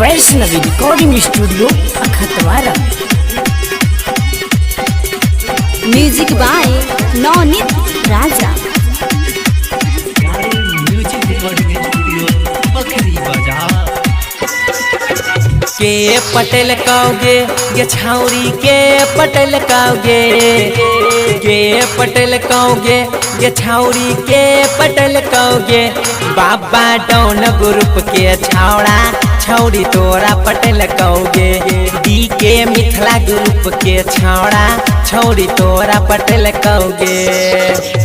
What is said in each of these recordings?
Vaishnavi recording studio Akhtawara. Music by Navneet Raja. Music recording studio Bakhri Bazaar. K Patel कहोगे ये छाउरी के पटेल कहोगे, के पटेल कहोगे ये छाउरी के पटेल कहोगे। बाबा डॉन ग्रुप के छावड़ा छौड़ी तोरा पटेल कहोगे। डी के मिथिला ग्रुप के छावड़ा छौड़ी तोरा पटेल कहोगे।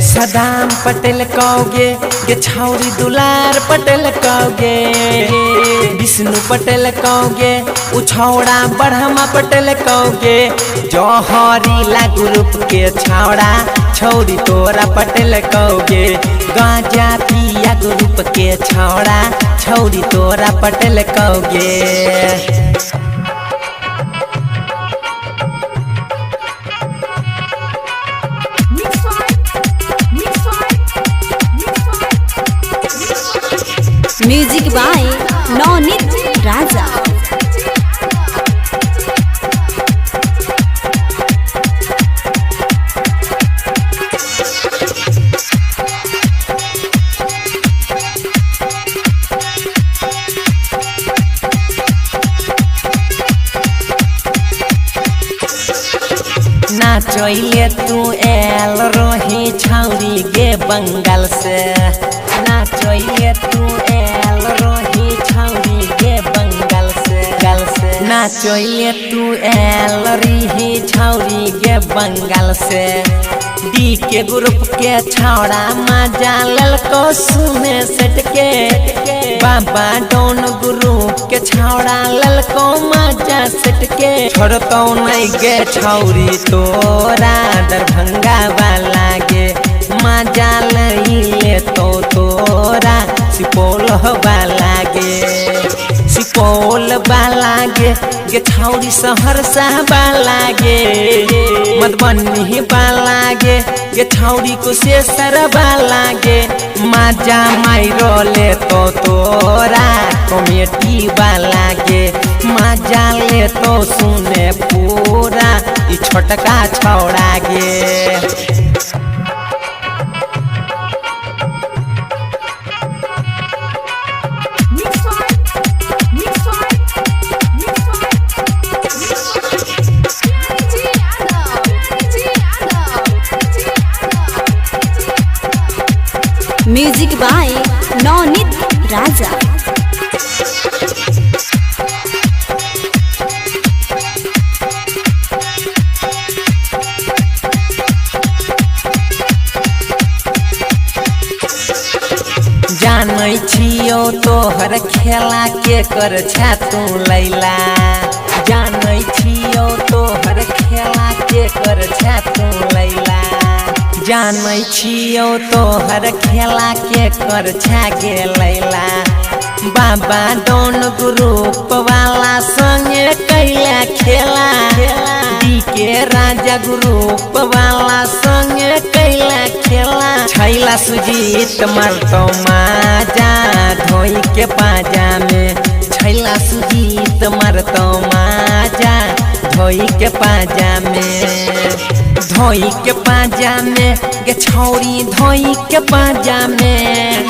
सदाम पटेल कहोगे ये छौड़ी दुलार पटेल कहोगे। विष्णु पटेल कहोगे उछौड़ा बढ़मा पटेल कहोगे। जौहरीला ग्रुप के छावड़ा छौड़ी तोरा पटेल कहोगे। गांजा पिया ग्रुप के छावड़ा छौड़ी तोरा पटेल कहोगे। म्यूजिक बाय नवनीत राजा। नाचैले तू एल रही छौरी गे बंगाल से। नाचैले तू एल रही छौरी गे बंगाल से। नाचैले तू एल रही छौरी गे बंगाल से। डी के ग्रुप के छौड़ा मजा ललको सुने सट के। बाबा डॉन ग्रुप के छौड़ा ललको मजा सट के। छोड़तो नहीं गे छौरी तोरा दरभंगा वाला गे। मजा ले तो तोरा सुपौल वाला गे। सुपौल वाला गे छौरी सहरसा वाला गे। मधुबनी वाला गे छौरी कुशेश्वर वाला गे। मजा मारो ले तो तोरा कमेटी वाला गे। मजा ले तो सुने पूरा ई छोटका छौड़ा गे। म्यूजिक बाय नवनीत राजा। जानै छियो तोहर खेला के कर छा तू लैला। जानै छियो तोहर खेला के कर छा तू लैला। जानै छियो तोहर खेला के कर छा गे लैला। बाबा डॉन ग्रुप वाला संगे कैला खेला। डी के राजा ग्रुप वाला संगे कैला खेला। छैला सुजीत मरतो माजा धोई के पाजा में। छैला सुजीत मरतो माजा धोई के पाजा में। धोई के पाजा में गे छौरी धोई के पाजा में।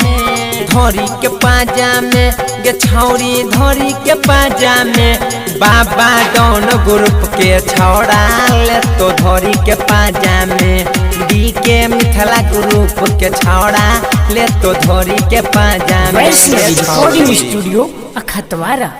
धोरी के पाजा में गे छौरी धोरी के पाजा में। बाबा डॉन ग्रुप के छौड़ा ले तो धोरी के पाजा में। डी के मिथिला ग्रुप के छौड़ा ले तो धोरी के पाजा में। Vaishnavi recording studio अखतवारा।